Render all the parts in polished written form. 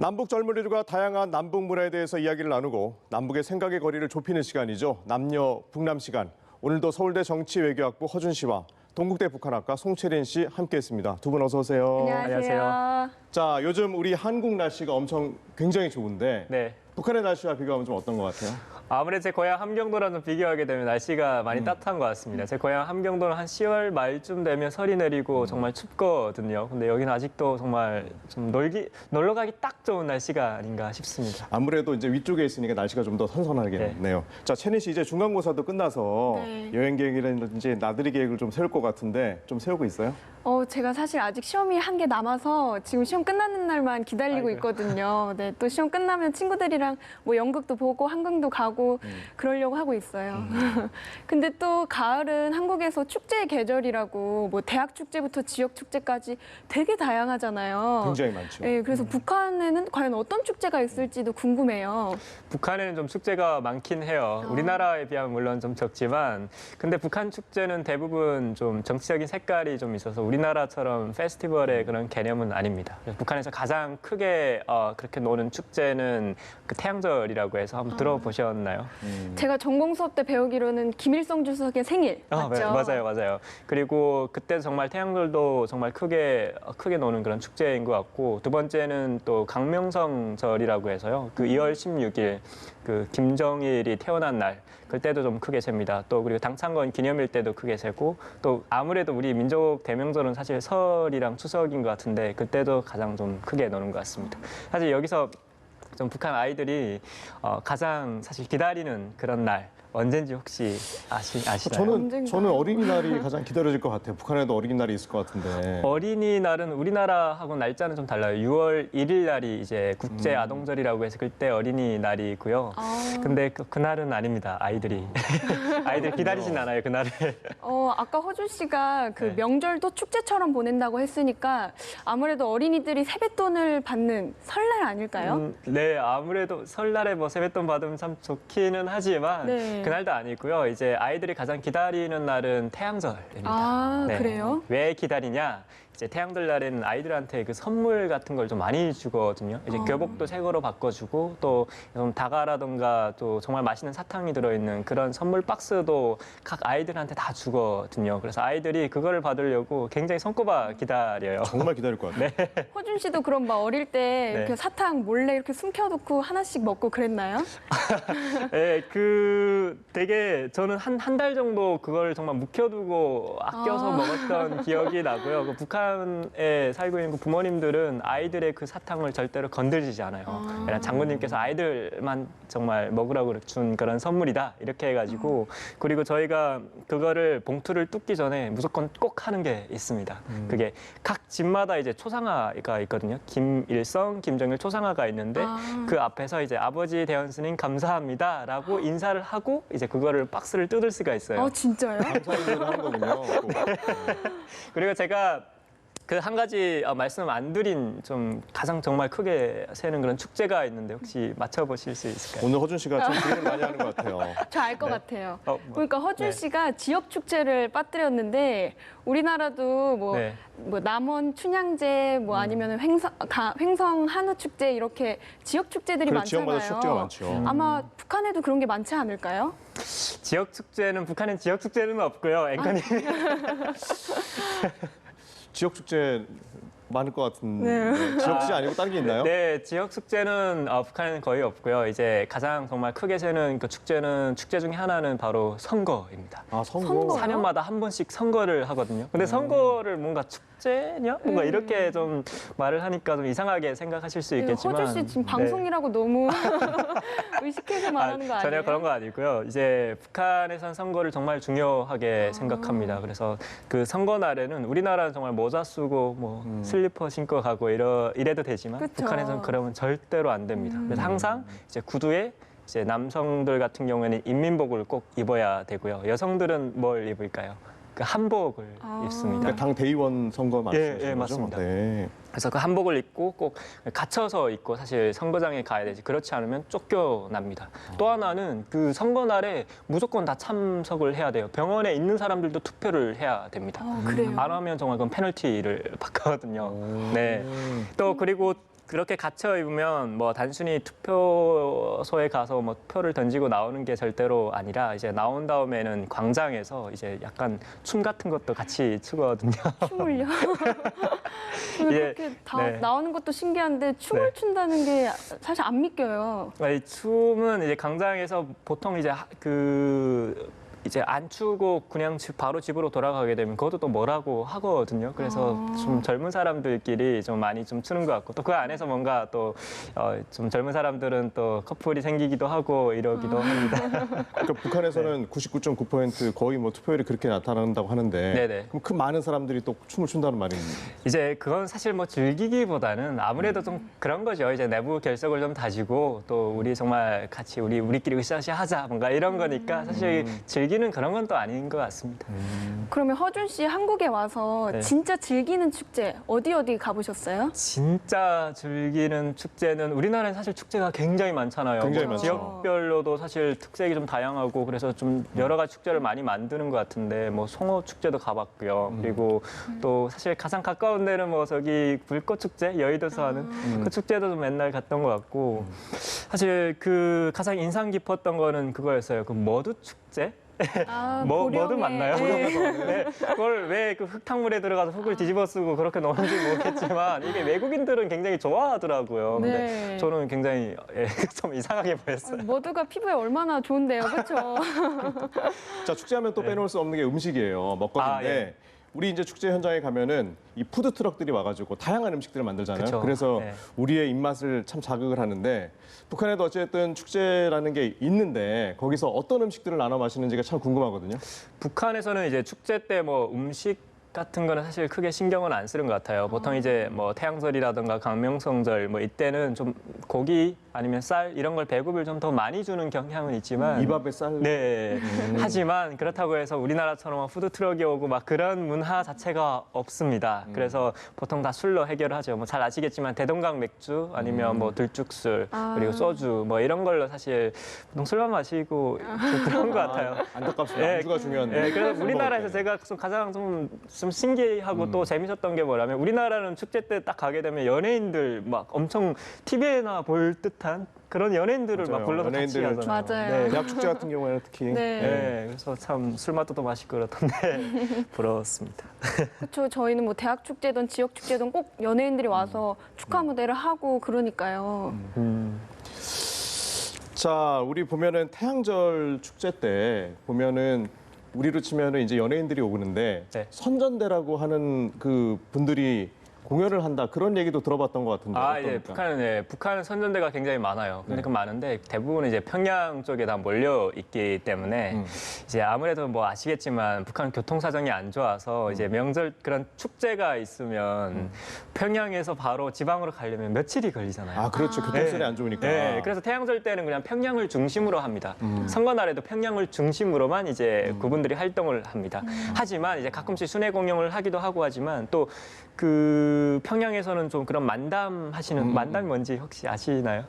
남북 젊은이들과 다양한 남북 문화에 대해서 이야기를 나누고 남북의 생각의 거리를 좁히는 시간이죠. 남녀 북남 시간. 오늘도 서울대 정치외교학부 허준 씨와 동국대 북한학과 송채린 씨 함께했습니다. 두 분 어서 오세요. 안녕하세요. 자, 요즘 우리 한국 날씨가 굉장히 좋은데 네. 북한의 날씨와 비교하면 좀 어떤 것 같아요? 아무래도 제 고향 함경도랑 좀 비교하게 되면 날씨가 많이 따뜻한 것 같습니다. 제 고향 함경도는 한 10월 말쯤 되면 설이 내리고 정말 춥거든요. 근데 여기는 아직도 정말 좀 놀러 가기 딱 좋은 날씨가 아닌가 싶습니다. 아무래도 이제 위쪽에 있으니까 날씨가 좀 더 선선하겠네요. 자, 채린 씨 이제 중간고사도 끝나서 여행 계획이라든지 나들이 계획을 좀 세울 것 같은데 좀 세우고 있어요? 제가 사실 아직 시험이 한 개 남아서 지금 시험 끝나는 날만 기다리고 있거든요. 네, 또 시험 끝나면 친구들이랑 뭐 연극도 보고 한강도 가고 그러려고 하고 있어요. 근데 또 가을은 한국에서 축제의 계절이라고 뭐 대학 축제부터 지역 축제까지 되게 다양하잖아요. 굉장히 많죠. 네, 그래서 북한에는 과연 어떤 축제가 있을지도 궁금해요. 북한에는 좀 축제가 많긴 해요. 우리나라에 비하면 물론 좀 적지만 근데 북한 축제는 대부분 좀 정치적인 색깔이 좀 있어서 우리나라처럼 페스티벌의 그런 개념은 아닙니다. 그래서 북한에서 가장 크게 그렇게 노는 축제는 그 태양절이라고 해서 한번 들어보셨나요? 제가 전공 수업 때 배우기로는 김일성 주석의 생일 맞죠? 맞아요. 그리고 그때 정말 태양절도 정말 크게 노는 그런 축제인 것 같고 두 번째는 또 강명성절이라고 해서요. 그 2월 16일 그 김정일이 태어난 날 그때도 좀 크게 셉니다. 또 그리고 당창건 기념일 때도 크게 세고 또 아무래도 우리 민족 대명절은 사실 설이랑 추석인 것 같은데 그때도 가장 좀 크게 노는 것 같습니다. 사실 여기서 좀 북한 아이들이 가장 사실 기다리는 그런 날 언젠지 혹시 아시나요? 저는 어린이날이 가장 기다려질 것 같아요. 북한에도 어린이날이 있을 것 같은데. 어린이날은 우리나라하고 날짜는 좀 달라요. 6월 1일 날이 이제 국제 아동절이라고 해서 그때 어린이날이고요. 근데 그날은 아닙니다. 아이들이 기다리진 않아요. 그날을. 아까 허준 씨가 그 네. 명절도 축제처럼 보낸다고 했으니까 아무래도 어린이들이 세뱃돈을 받는 설날 아닐까요? 네, 아무래도 설날에 뭐 세뱃돈 받으면 참 좋기는 하지만 네. 그날도 아니고요. 이제 아이들이 가장 기다리는 날은 태양절입니다. 아, 그래요? 왜 기다리냐? 이제 태양절 날에는 아이들한테 그 선물 같은 걸 좀 많이 주거든요. 이제 교복도 새 거로 바꿔주고 또 좀 다가라던가 또 정말 맛있는 사탕이 들어있는 그런 선물 박스도 각 아이들한테 다 주거든요. 그래서 아이들이 그거를 받으려고 굉장히 손꼽아 기다려요. 정말 기다릴 것 같아요. 허준 씨도 그럼 막 어릴 때 네. 이렇게 사탕 몰래 이렇게 숨겨놓고 하나씩 먹고 그랬나요? 네, 되게 저는 한 달 정도 그걸 정말 묵혀두고 아껴서 먹었던 기억이 나고요. 그 북한에 살고 있는 그 부모님들은 아이들의 그 사탕을 절대로 건드리지 않아요. 왜냐면 장군님께서 아이들만 정말 먹으라고 준 그런 선물이다 이렇게 해가지고 그리고 저희가 그거를 봉투를 뜯기 전에 무조건 꼭 하는 게 있습니다. 그게 각 집마다 이제 초상화가 있거든요. 김일성, 김정일 초상화가 있는데 그 앞에서 이제 아버지 대원 스님 감사합니다라고 인사를 하고 이제 그거를 박스를 뜯을 수가 있어요. 진짜요? 감사인사를 하는 거군요. 그리고 제가 그 한 가지 말씀 안 드린 좀 가장 정말 크게 새는 그런 축제가 있는데 혹시 맞춰보실 수 있을까요? 오늘 허준 씨가 참 기대를 많이 하는 것 같아요. 저 알 것 같아요. 그러니까 허준 네. 씨가 지역 축제를 빠뜨렸는데 우리나라도 네. 뭐 남원 춘향제 뭐 아니면 횡성 한우 축제 이렇게 지역 축제들이 그래, 많잖아요. 지역마다 축제가 많죠. 아마 북한에도 그런 게 많지 않을까요? 지역 축제는 북한엔 지역 축제는 없고요. 앵커님. 지역 축제 많을 것 같은데 네. 지역 축제 아니고 다른 게 있나요? 네, 지역 축제는 북한에는 거의 없고요. 이제 가장 정말 크게 새는 그 축제 중에 하나는 바로 선거입니다. 아, 선거. 선거? 4년마다 한 번씩 선거를 하거든요. 근데 선거를 뭔가 축제냐? 뭔가 이렇게 좀 말을 하니까 좀 이상하게 생각하실 수 있겠지만 허준 씨 지금 네. 방송이라고 너무 의식해서 말하는 거 아니에요? 전혀 그런 거 아니고요. 이제 북한에선 선거를 정말 중요하게 생각합니다. 그래서 그 선거 날에는 우리나라는 정말 모자 쓰고 뭐 슬리퍼 신고 가고 이래도 되지만 그쵸. 북한에서는 그러면 절대로 안 됩니다. 그래서 항상 이제 구두에 이제 남성들 같은 경우에는 인민복을 꼭 입어야 되고요. 여성들은 뭘 입을까요? 그 한복을 입습니다. 그러니까 당 대의원 선거 말씀하시는 예, 거죠? 맞습니다. 네. 그래서 그 한복을 입고 꼭 갇혀서 입고 사실 선거장에 가야 되지. 그렇지 않으면 쫓겨납니다. 또 하나는 그 선거 날에 무조건 다 참석을 해야 돼요. 병원에 있는 사람들도 투표를 해야 됩니다. 그래요? 안 하면 정말 그건 페널티를 받거든요. 네. 또 그리고 그렇게 갇혀 입으면 뭐 단순히 투표소에 가서 뭐 표를 던지고 나오는 게 절대로 아니라 이제 나온 다음에는 광장에서 이제 약간 춤 같은 것도 같이 추거든요. 춤을요? 저는 예, 그렇게 다 네. 나오는 것도 신기한데 춤을 네. 춘다는 게 사실 안 믿겨요. 이 춤은 이제 광장에서 보통 이제 이제 안 추고 그냥 바로 집으로 돌아가게 되면 그것도 또 뭐라고 하거든요. 그래서 좀 젊은 사람들끼리 좀 많이 좀 추는 것 같고 또 그 안에서 뭔가 또 좀 젊은 사람들은 또 커플이 생기기도 하고 이러기도 합니다. 그러니까 북한에서는 99.9% 거의 뭐 투표율이 그렇게 나타난다고 하는데 네네. 그럼 그 많은 사람들이 또 춤을 춘다는 말입니다. 이제 그건 사실 뭐 즐기기보다는 아무래도 좀 그런 거죠. 이제 내부 결석을 좀 다지고 또 우리 정말 같이 우리끼리 으쌰으쌰 하자 뭔가 이런 거니까 사실 즐기는 그런 건 또 아닌 것 같습니다. 그러면 허준 씨 한국에 와서 네. 진짜 즐기는 축제 어디 가보셨어요? 진짜 즐기는 축제는 우리나라는 사실 축제가 굉장히 많잖아요. 굉장히 뭐 많죠. 지역별로도 사실 특색이 좀 다양하고 그래서 좀 여러 가지 축제를 많이 만드는 것 같은데 뭐 송어 축제도 가봤고요. 그리고 또 사실 가장 가까운 데는 뭐 저기 불꽃 축제 여의도에서 하는 그 축제도 좀 맨날 갔던 것 같고 사실 그 가장 인상 깊었던 거는 그거였어요. 그 머드 축제? 뭐든 고령의- 맞나요? 네. 네, 그걸 왜 그 흙탕물에 들어가서 흙을 뒤집어 쓰고 그렇게 노는지 모르겠지만 이게 외국인들은 굉장히 좋아하더라고요. 근데 네. 저는 굉장히 좀 이상하게 보였어요. 모두가 피부에 얼마나 좋은데요, 그렇죠? 자, 축제하면 또 빼놓을 수 없는 게 음식이에요. 먹거리인데 아, 예. 우리 이제 축제 현장에 가면은 이 푸드 트럭들이 와가지고 다양한 음식들을 만들잖아요. 그쵸. 그래서 네. 우리의 입맛을 참 자극을 하는데 북한에도 어쨌든 축제라는 게 있는데 거기서 어떤 음식들을 나눠 마시는지가 참 궁금하거든요. 북한에서는 이제 축제 때 뭐 음식 같은 거는 사실 크게 신경은 안 쓰는 것 같아요. 보통 이제 뭐 태양절이라든가 강명성절 뭐 이때는 좀 고기 아니면 쌀 이런 걸 배급을 좀 더 많이 주는 경향은 있지만 이 밥에 쌀. 네. 하지만 그렇다고 해서 우리나라처럼 푸드트럭이 오고 막 그런 문화 자체가 없습니다. 그래서 보통 다 술로 해결하죠. 뭐 잘 아시겠지만 대동강 맥주 아니면 뭐 들쭉술 그리고 소주 뭐 이런 걸로 사실 보통 술만 마시고 그런 것 같아요. 안타깝습니다. 예, 안주가 중요한데. 예, 그래서 술 우리나라에서 먹을 때. 제가 가장 좀 신기하고 또 재밌었던 게 뭐냐면 우리나라는 축제 때 딱 가게 되면 연예인들 막 엄청 TV에나 볼 듯한 그런 연예인들을 맞아요. 막 불러서 같이 연예인들 하잖아요. 맞아요. 네. 대학 축제 같은 경우에는 특히. 네. 네, 그래서 참 술 맛도 더 맛있고 그렇던데 부러웠습니다. 그렇죠. 저희는 뭐 대학 축제든 지역 축제든 꼭 연예인들이 와서 축하 무대를 하고 그러니까요. 자, 우리 보면은 태양절 축제 때 보면은 우리로 치면은 이제 연예인들이 오는데 네. 선전대라고 하는 그 분들이 공연을 한다 그런 얘기도 들어봤던 것 같은데. 아, 예, 어떻습니까? 북한은 선전대가 굉장히 많아요. 네. 근데 그 많은데 대부분 이제 평양 쪽에 다 몰려 있기 때문에 이제 아무래도 뭐 아시겠지만 북한 교통 사정이 안 좋아서 이제 명절 그런 축제가 있으면 평양에서 바로 지방으로 가려면 며칠이 걸리잖아요. 아, 그렇죠. 교통선이 안 좋으니까. 네, 그래서 태양절 때는 그냥 평양을 중심으로 합니다. 선거 날에도 평양을 중심으로만 이제 그분들이 활동을 합니다. 하지만 이제 가끔씩 순회 공연을 하기도 하고 하지만 또 그 평양에서는 좀 그런 만담 하시는 만담이 뭔지 혹시 아시나요?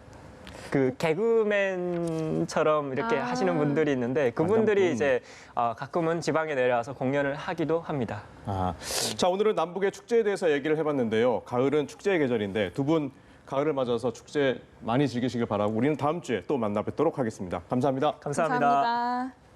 그 개그맨처럼 이렇게 하시는 분들이 있는데 그분들이 만담꾼. 이제 가끔은 지방에 내려와서 공연을 하기도 합니다. 아, 자, 오늘은 남북의 축제에 대해서 얘기를 해봤는데요. 가을은 축제의 계절인데 두 분 가을을 맞아서 축제 많이 즐기시길 바라고 우리는 다음 주에 또 만나 뵙도록 하겠습니다. 감사합니다. 감사합니다. 감사합니다.